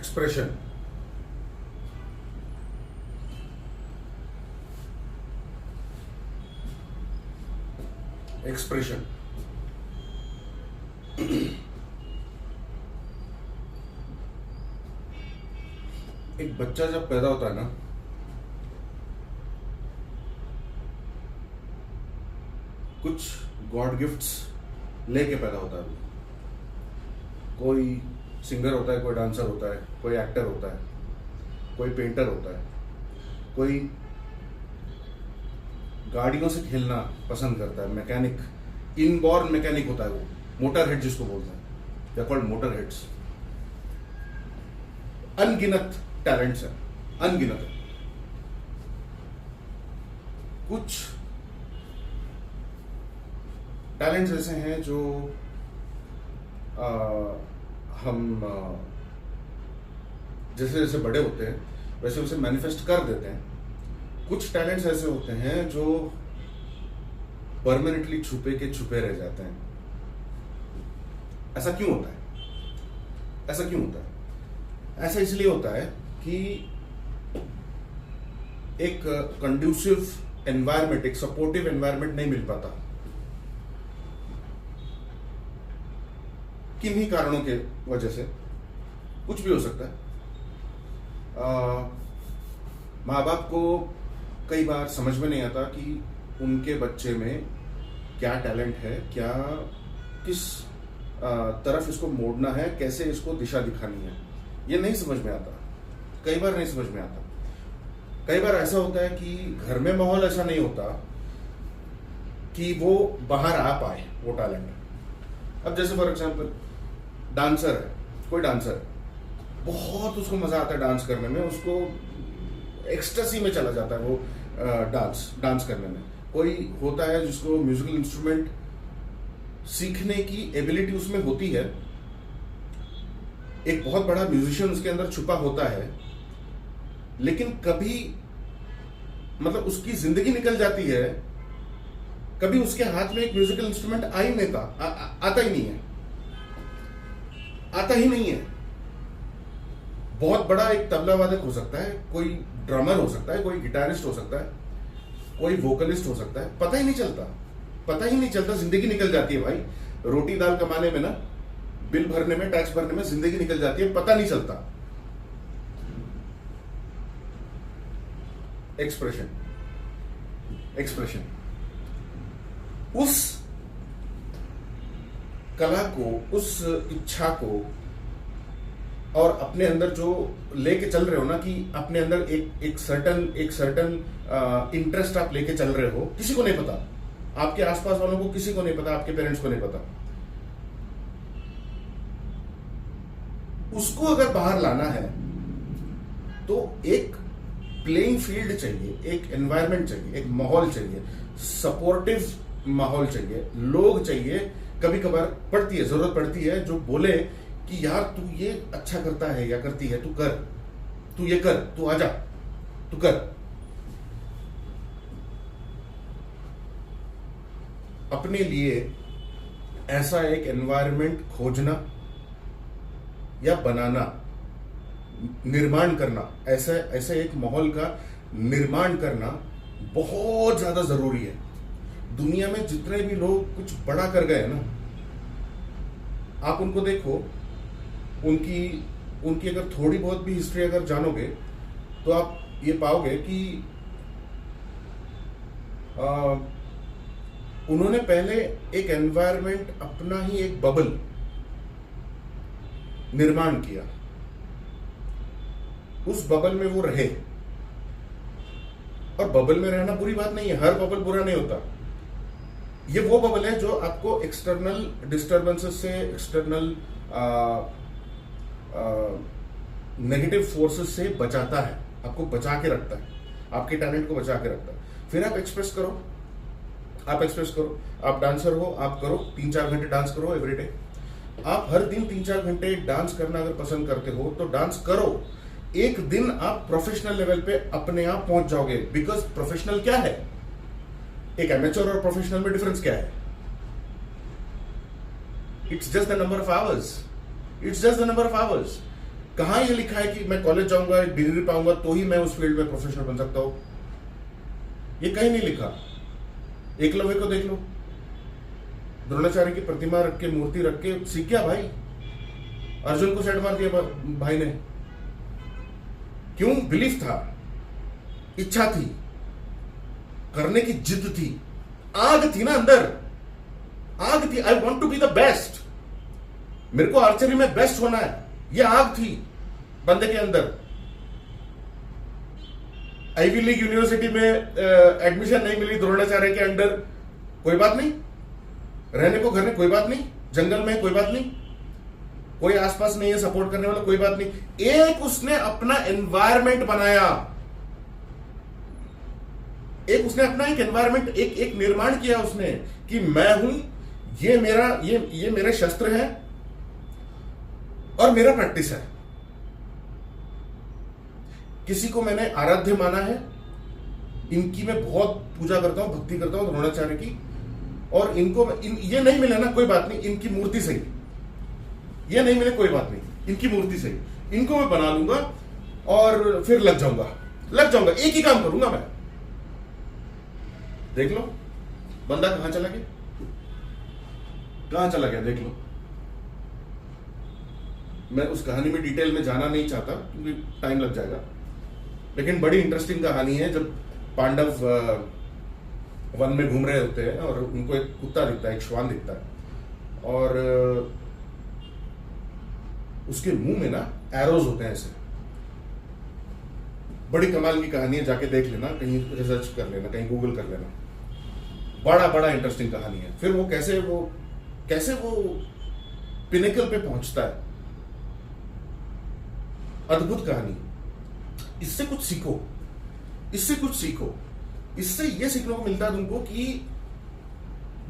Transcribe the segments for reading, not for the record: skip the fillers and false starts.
expression. Expression. एक बच्चा जब पैदा होता है ना, कुछ गॉड गिफ्ट्स लेके पैदा होता है। कोई सिंगर होता है, कोई डांसर होता है, कोई एक्टर होता है, कोई पेंटर होता है, कोई गाड़ियों से खेलना पसंद करता है, मैकेनिक, इनबॉर्न मैकेनिक होता है, वो मोटर हेड जिसको बोलते हैं, दे कॉल्ड मोटर हेड्स। अनगिनत टैलेंट्स हैं, अनगिनत है। कुछ टैलेंट्स ऐसे हैं जो हम जैसे जैसे बड़े होते हैं वैसे वैसे मैनिफेस्ट कर देते हैं। कुछ टैलेंट्स ऐसे होते हैं जो परमानेंटली छुपे के छुपे रह जाते हैं। ऐसा क्यों होता है? ऐसा क्यों होता है? ऐसा इसलिए होता है कि एक कंड्यूसिव एनवायरनमेंट, एक सपोर्टिव एनवायरनमेंट नहीं मिल पाता, किन्हीं कारणों के वजह से। कुछ भी हो सकता है। माँ बाप को कई बार समझ में नहीं आता कि उनके बच्चे में क्या टैलेंट है, क्या किस तरफ इसको मोड़ना है, कैसे इसको दिशा दिखानी है, ये नहीं समझ में आता। कई बार नहीं समझ में आता। कई बार ऐसा होता है कि घर में माहौल ऐसा नहीं होता कि वो बाहर आ पाए वो टैलेंट। अब जैसे फॉर एग्जांपल डांसर है, कोई डांसर है, बहुत उसको मजा आता है डांस करने में, उसको एक्सटेसी में चला जाता है वो डांस करने में। कोई होता है जिसको म्यूजिकल इंस्ट्रूमेंट सीखने की एबिलिटी उसमें होती है, एक बहुत बड़ा म्यूजिशियन उसके अंदर छुपा होता है, लेकिन कभी मतलब उसकी जिंदगी निकल जाती है, कभी उसके हाथ में एक म्यूजिकल इंस्ट्रूमेंट आता ही नहीं है, आता ही नहीं है। बहुत बड़ा एक तबला वादक हो सकता है, कोई ड्रमर हो सकता है, कोई गिटारिस्ट हो सकता है, कोई वोकलिस्ट हो सकता है, पता ही नहीं चलता, पता ही नहीं चलता, जिंदगी निकल जाती है भाई। रोटी दाल कमाने में ना, बिल भरने में, टैक्स भरने में जिंदगी निकल जाती है, पता नहीं चलता। एक्सप्रेशन, एक्सप्रेशन, उस कला को, उस इच्छा को, और अपने अंदर जो लेके चल रहे हो ना, कि अपने अंदर एक सर्टन इंटरेस्ट आप लेके चल रहे हो, किसी को नहीं पता, आपके आसपास वालों को किसी को नहीं पता, आपके पेरेंट्स को नहीं पता। उसको अगर बाहर लाना है तो एक प्लेइंग फील्ड चाहिए, एक एनवायरनमेंट चाहिए, एक माहौल चाहिए, सपोर्टिव माहौल चाहिए, लोग चाहिए। कभी कभार जरूरत पड़ती है जो बोले कि यार तू ये अच्छा करता है या करती है, तू कर, तू ये कर, तू आजा, तू कर। अपने लिए ऐसा एक एनवायरनमेंट खोजना या बनाना, निर्माण करना, ऐसे एक माहौल का निर्माण करना बहुत ज्यादा जरूरी है। दुनिया में जितने भी लोग कुछ बड़ा कर गए ना, आप उनको देखो, उनकी अगर थोड़ी बहुत भी हिस्ट्री अगर जानोगे तो आप ये पाओगे कि उन्होंने पहले एक एनवायरनमेंट, अपना ही एक बबल निर्माण किया, उस बबल में वो रहे। और बबल में रहना बुरी बात नहीं है, हर बबल बुरा नहीं होता। ये वो बबल है जो आपको एक्सटर्नल डिस्टर्बेंसेस से, एक्सटर्नल नेगेटिव फोर्सेस से बचाता है, आपको बचा के रखता है, आपके टैलेंट को बचा के रखता है। फिर आप एक्सप्रेस करो, आप डांसर हो, आप करो, 3-4 घंटे डांस करो एवरीडे। आप हर दिन 3-4 घंटे डांस करना अगर पसंद करते हो तो डांस करो। एक दिन आप प्रोफेशनल लेवल पे अपने आप पहुंच जाओगे। बिकॉज प्रोफेशनल क्या है, एक एमेच्योर और प्रोफेशनल में डिफरेंस क्या है? It's just the number of hours, it's just the number of hours. कहां ये लिखा है कि मैं कॉलेज जाऊंगा, एक डिग्री पाऊंगा तो ही मैं उस फील्ड में प्रोफेशनल बन सकता हूं? ये कहीं नहीं लिखा। एकलव्य को देख लो, द्रोणाचार्य की प्रतिमा रख के, मूर्ति रख के सीख गया भाई। अर्जुन को सेट मार दिया भाई ने। क्यों? बिलीफ था, इच्छा थी, करने की जिद थी, आग थी ना अंदर, आग थी। I want to be the best, मेरे को आर्चरी में बेस्ट होना है, ये आग थी बंदे के अंदर। आईवी लीग यूनिवर्सिटी में एडमिशन नहीं मिली द्रोणाचार्य के अंडर, कोई बात नहीं। रहने को घर में, कोई बात नहीं। जंगल में, कोई बात नहीं। कोई आसपास नहीं है सपोर्ट करने वाला, कोई बात नहीं। एक उसने अपना एनवायरमेंट बनाया, एक उसने अपना एक एनवायरमेंट, एक निर्माण किया उसने कि मैं हूं, ये मेरा, ये मेरे शस्त्र है और मेरा प्रैक्टिस है। किसी को मैंने आराध्य माना है, इनकी मैं बहुत पूजा करता हूं, भक्ति करता हूं, द्रोणाचार्य की। और इनको ये नहीं मिले ना, कोई बात नहीं, इनकी मूर्ति सही, ये नहीं मिले कोई बात नहीं, इनकी मूर्ति सही, इनको मैं बना लूंगा और फिर लग जाऊंगा, एक ही काम करूंगा मैं। देख लो बंदा कहां चला गया, कहां चला गया, देख लो। मैं उस कहानी में डिटेल में जाना नहीं चाहता क्योंकि टाइम लग जाएगा, लेकिन बड़ी इंटरेस्टिंग कहानी है। जब पांडव वन में घूम रहे होते हैं और उनको एक कुत्ता दिखता है, एक श्वान दिखता है, और उसके मुंह में ना एरोज होते हैं ऐसे। बड़ी कमाल की कहानी है, जाके देख लेना, कहीं रिसर्च कर लेना, कहीं गूगल कर लेना। बड़ा इंटरेस्टिंग कहानी है। फिर वो कैसे वो पिनेकल पे पहुंचता है, अद्भुत कहानी। इससे कुछ सीखो, इससे ये सीखने को मिलता है तुमको कि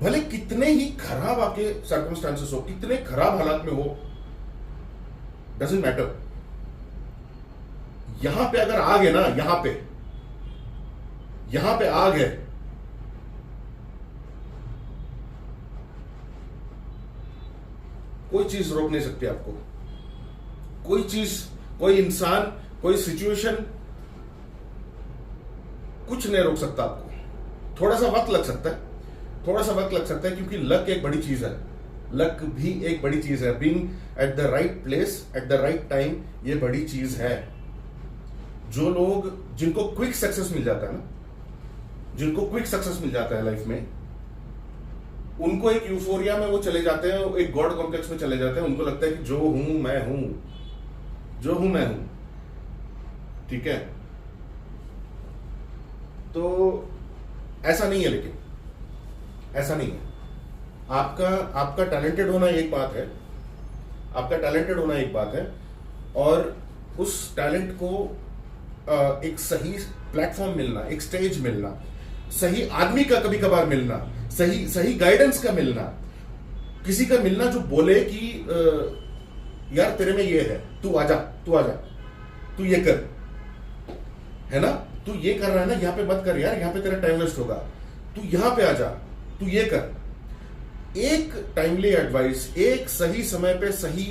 भले कितने ही खराब आपके सर्कमस्टांसेस हो, कितने खराब हालात में हो, डजंट मैटर। यहां पे अगर आग है ना, यहां पे आग है, कोई चीज रोक नहीं सकती आपको। कोई चीज, कोई इंसान, कोई सिचुएशन कुछ नहीं रोक सकता आपको। थोड़ा सा वक्त लग सकता है, क्योंकि लक एक बड़ी चीज है, लक भी एक बड़ी चीज है। Being at the right place at the right time, ये बड़ी चीज है। जो लोग, जिनको क्विक सक्सेस मिल जाता है ना, जिनको क्विक सक्सेस मिल जाता है लाइफ में, उनको एक यूफोरिया में वो चले जाते हैं, एक गॉड कॉम्प्लेक्स में चले जाते हैं। उनको लगता है कि जो हूं मैं हूं। ठीक है, तो ऐसा नहीं है, लेकिन ऐसा नहीं है। आपका टैलेंटेड होना एक बात है, और उस टैलेंट को एक सही प्लेटफॉर्म मिलना, एक स्टेज मिलना, सही आदमी का कभी कभार मिलना, सही गाइडेंस का मिलना, किसी का मिलना जो बोले कि यार तेरे में ये है, तू आजा, तू ये कर, है ना, तू ये कर रहा है ना, यहां पे मत कर यार, यहां पे तेरा टाइम वेस्ट होगा, तू यहां पे आजा, तू ये कर। एक टाइमली एडवाइस, एक सही समय पे सही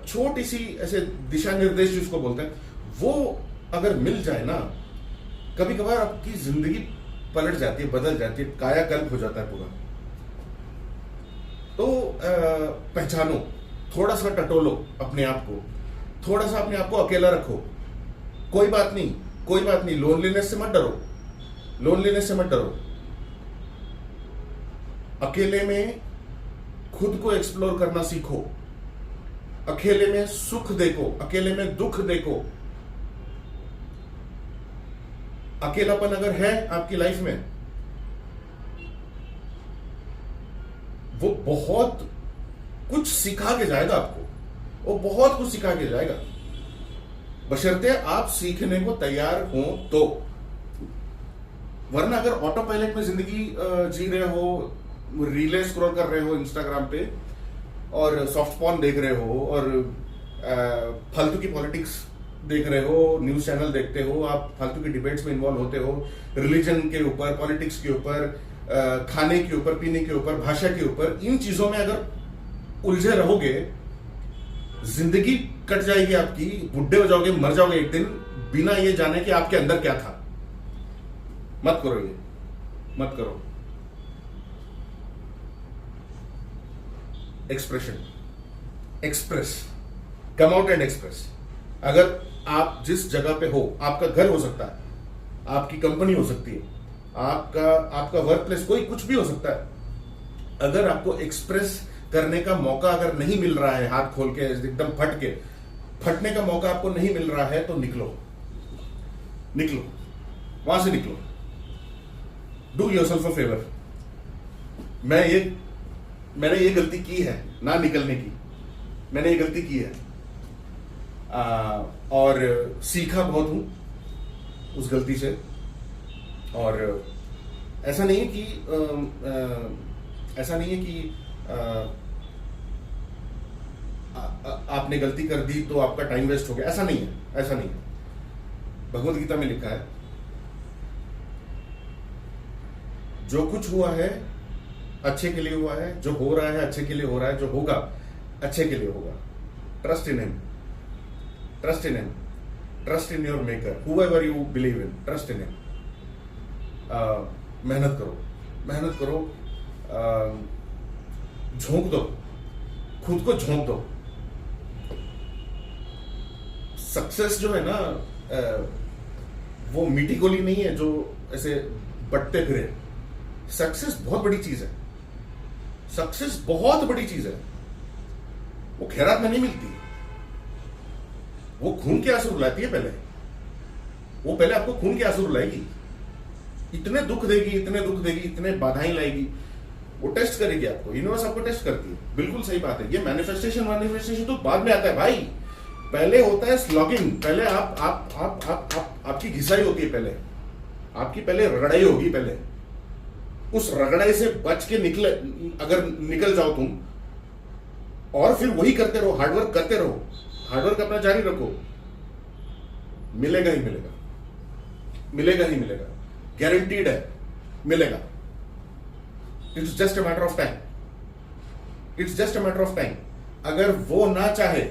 छोटी सी ऐसे दिशा निर्देश जिसको बोलते हैं, वो अगर मिल जाए ना, कभी कभार आपकी जिंदगी पलट जाती है, बदल जाती है, कायाकल्प हो जाता है पूरा। तो पहचानो, थोड़ा सा टटोलो अपने आप को, थोड़ा सा अपने आप को अकेला रखो। कोई बात नहीं, लोनलीनेस से मत डरो। अकेले में खुद को एक्सप्लोर करना सीखो, अकेले में सुख देखो, अकेले में दुख देखो। अकेलापन अगर है आपकी लाइफ में, वो बहुत कुछ सिखा के जाएगा आपको, वो बहुत कुछ सिखा के जाएगा, बशर्ते आप सीखने को तैयार हो तो। वरना अगर ऑटो पायलट में जिंदगी जी रहे हो, रीलें स्क्रॉल कर रहे हो इंस्टाग्राम पे, और सॉफ्ट पॉर्न देख रहे हो, और फालतू की पॉलिटिक्स देख रहे हो, न्यूज चैनल देखते हो, आप फालतू की डिबेट्स में इन्वॉल्व होते हो, रिलीजन के ऊपर, पॉलिटिक्स के ऊपर, खाने के ऊपर, पीने के ऊपर, भाषा के ऊपर, इन चीजों में अगर उलझे रहोगे, जिंदगी कट जाएगी आपकी, बुढ़े हो जाओगे, मर जाओगे एक दिन बिना ये जाने कि आपके अंदर क्या था। मत करो ये, मत करो। Expression, express, come out and express. अगर आप जिस जगह पे हो, आपका घर हो सकता है, आपकी कंपनी हो सकती है, आपका वर्क प्लेस, कोई कुछ भी हो सकता है, अगर आपको एक्सप्रेस करने का मौका अगर नहीं मिल रहा है, हाथ खोल के एकदम फटने का मौका आपको नहीं मिल रहा है, तो निकलो, निकलो, वहां से निकलो। Do yourself a favour. मैंने ये गलती की है ना निकलने की, मैंने ये गलती की है और सीखा बहुत हूं उस गलती से। और ऐसा नहीं है कि आपने गलती कर दी तो आपका टाइम वेस्ट हो गया, ऐसा नहीं है, ऐसा नहीं है। भगवत गीता में लिखा है, जो कुछ हुआ है अच्छे के लिए हुआ है, जो हो रहा है अच्छे के लिए हो रहा है, जो होगा अच्छे के लिए होगा। Trust in him, trust in him, trust in your maker, whoever you believe in, trust in him. मेहनत करो, मेहनत करो, झोंक दो, खुद को झोंक दो। सक्सेस जो है ना, वो मीठी गोली नहीं है जो ऐसे बटते फिरे। सक्सेस बहुत बड़ी चीज है, सक्सेस बहुत बड़ी चीज है। वो खैरात में नहीं मिलती, वो खून के आंसू रुलाती है पहले। वो पहले आपको खून के आंसू रुलाएगी, इतने दुख देगी, इतने दुख देगी, इतने बाधाएं लाएगी, वो टेस्ट करेगी आपको। यूनिवर्स आपको टेस्ट करती है, बिल्कुल सही बात है। ये मैनिफेस्टेशन तो बाद में आता है भाई, पहले होता है स्लॉगिंग। पहले आपकी घिसाई होती है, पहले आपकी पहले रगड़ाई होगी। पहले उस रगड़ाई से बच के अगर निकल जाओ तुम, और फिर वही करते रहो, हार्डवर्क करते रहो, हार्डवर्क अपना जारी रखो, मिलेगा ही मिलेगा, मिलेगा ही मिलेगा, गारंटीड है, मिलेगा। It's just a matter of time, it's just a matter of time. अगर वो ना चाहे,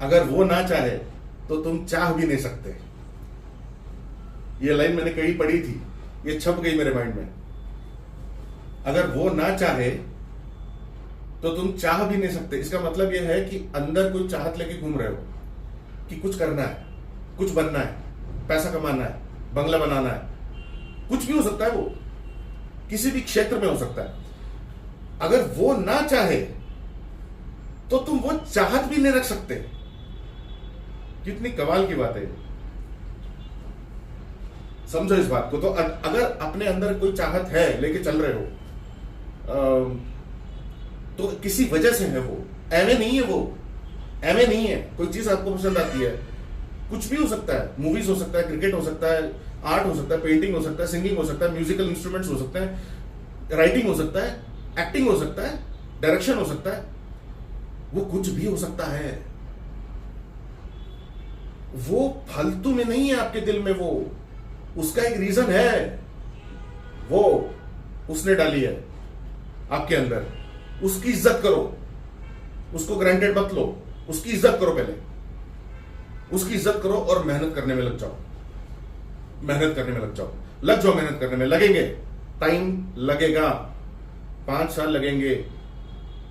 अगर वो ना चाहे तो तुम चाह भी नहीं सकते। ये लाइन मैंने कहीं पढ़ी थी, ये छप गई मेरे माइंड में। अगर वो ना चाहे तो तुम चाह भी नहीं सकते। इसका मतलब यह है कि अंदर कोई चाहत लेके घूम रहे हो कि कुछ करना है, कुछ बनना है, पैसा कमाना है, बंगला बनाना है, कुछ भी हो सकता है, वो किसी भी क्षेत्र में हो सकता है। अगर वो ना चाहे तो तुम वो चाहत भी नहीं रख सकते। कितनी कमाल की बात है, समझो इस बात को। तो अगर अपने अंदर कोई चाहत है, लेके चल रहे हो, तो किसी वजह से है वो, एवे नहीं है वो, एवे नहीं है। कोई चीज आपको पसंद आती है, कुछ भी हो सकता है, मूवीज हो सकता है, क्रिकेट हो सकता है, आर्ट हो सकता है, पेंटिंग हो सकता है, सिंगिंग हो सकता है, म्यूजिकल इंस्ट्रूमेंट्स हो सकते हैं, राइटिंग हो सकता है, एक्टिंग हो सकता है, डायरेक्शन हो सकता है, वो कुछ भी हो सकता है। वो फालतू में नहीं है आपके दिल में, वो उसका एक रीजन है, वो उसने डाली है आपके अंदर। उसकी इज्जत करो, उसको ग्रांटेड मत लो, उसकी इज्जत करो, पहले उसकी इज्जत करो और मेहनत करने में लग जाओ, मेहनत करने में लग जाओ, लग जाओ मेहनत करने में। लगेंगे, टाइम लगेगा, 5 साल लगेंगे,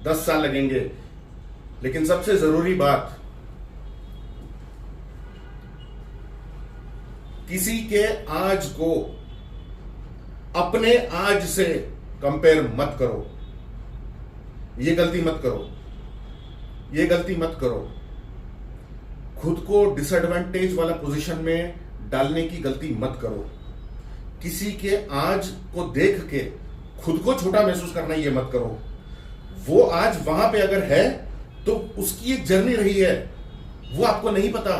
10 साल लगेंगे, लेकिन सबसे जरूरी बात, किसी के आज को अपने आज से कंपेयर मत करो। ये गलती मत करो, ये गलती मत करो। खुद को डिसएडवांटेज वाला पोजीशन में डालने की गलती मत करो। किसी के आज को देख के खुद को छोटा महसूस करना, ये मत करो। वो आज वहां पे अगर है तो उसकी एक जर्नी रही है, वो आपको नहीं पता,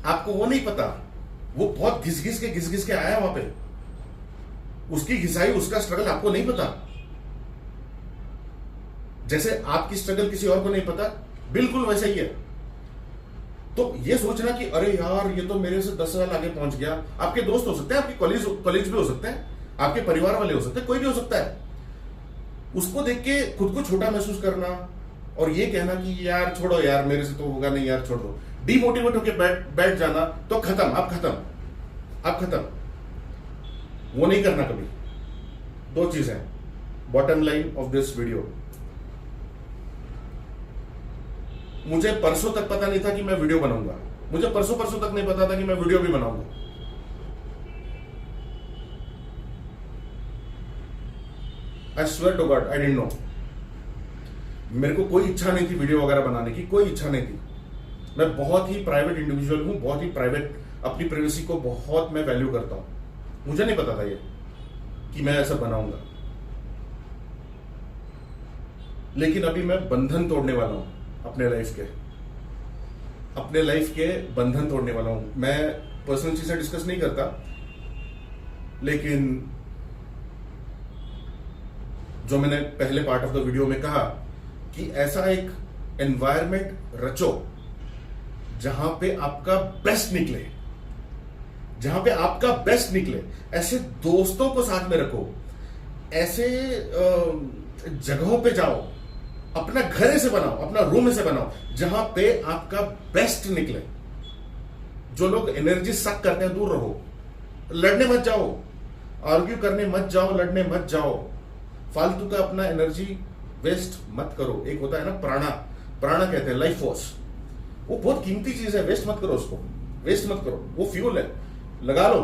आपको वो नहीं पता। वो बहुत घिस घिस के आया वहां पे, उसकी घिसाई, उसका स्ट्रगल आपको नहीं पता। जैसे आपकी स्ट्रगल किसी और को नहीं पता, बिल्कुल वैसा ही है। तो ये सोचना कि अरे यार ये तो मेरे से 10 साल आगे पहुंच गया। आपके दोस्त हो सकते हैं, आपके कॉलेज भी हो सकते हैं, आपके परिवार वाले हो सकते हैं, कोई भी हो सकता है। उसको देख के खुद को छोटा महसूस करना, और ये कहना कि यार छोड़ो यार, मेरे से तो होगा नहीं यार, छोड़ दो, डीमोटिवेट होकर बैठ जाना, तो खत्म, आप खत्म। वो नहीं करना कभी। दो चीजें, bottom line of this video, मुझे परसों तक पता नहीं था कि मैं वीडियो बनाऊंगा, मुझे परसों तक नहीं पता था कि मैं वीडियो भी बनाऊंगा। I swear to God, I didn't know. मेरे को कोई इच्छा नहीं थी वीडियो वगैरह बनाने की, कोई इच्छा नहीं थी। मैं बहुत ही प्राइवेट इंडिविजुअल हूं, बहुत ही प्राइवेट, अपनी प्राइवेसी को बहुत मैं वैल्यू करता हूं। मुझे नहीं पता था ये कि मैं ऐसा बनाऊंगा, लेकिन अभी मैं बंधन तोड़ने वाला हूं अपने लाइफ के बंधन तोड़ने वाला हूं। मैं पर्सनल चीजें डिस्कस नहीं करता, लेकिन जो मैंने पहले पार्ट ऑफ द वीडियो में कहा कि ऐसा एक एनवायरमेंट रचो जहां पे आपका बेस्ट निकले, ऐसे दोस्तों को साथ में रखो, ऐसे जगहों पे जाओ, अपना घर से बनाओ, अपना रूम से बनाओ जहां पे आपका बेस्ट निकले। जो लोग एनर्जी सक करते हैं, दूर रहो। लड़ने मत जाओ, आर्ग्यू करने मत जाओ, लड़ने मत जाओ, फालतू का अपना एनर्जी वेस्ट मत करो। एक होता है ना प्राणा कहते हैं, लाइफ फोर्स, वो बहुत कीमती चीज है, वेस्ट मत करो उसको, वेस्ट मत करो। वो फ्यूल है, लगाओ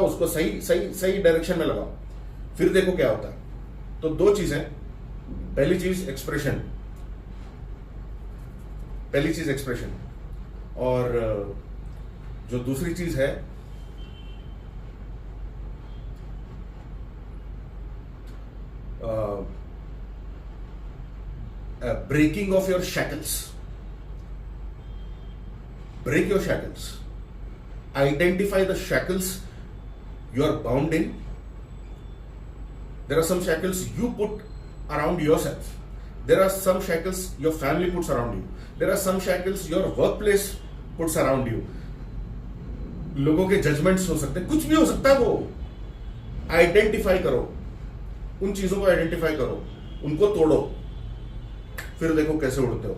उसको सही डायरेक्शन में लगाओ, फिर देखो क्या होता है। तो दो चीजें, पहली चीज एक्सप्रेशन, और जो दूसरी चीज है breaking of your shackles. Break your shackles. Identify the shackles you are bound in. There are some shackles you put around yourself. There are some shackles your family puts around you. There are some shackles your workplace puts around you. लोगों के judgements हो सकते हैं, कुछ भी हो सकता है। वो आइडेंटिफाई करो, उन चीजों को आइडेंटिफाई करो, उनको तोड़ो, फिर देखो कैसे उड़ते हो।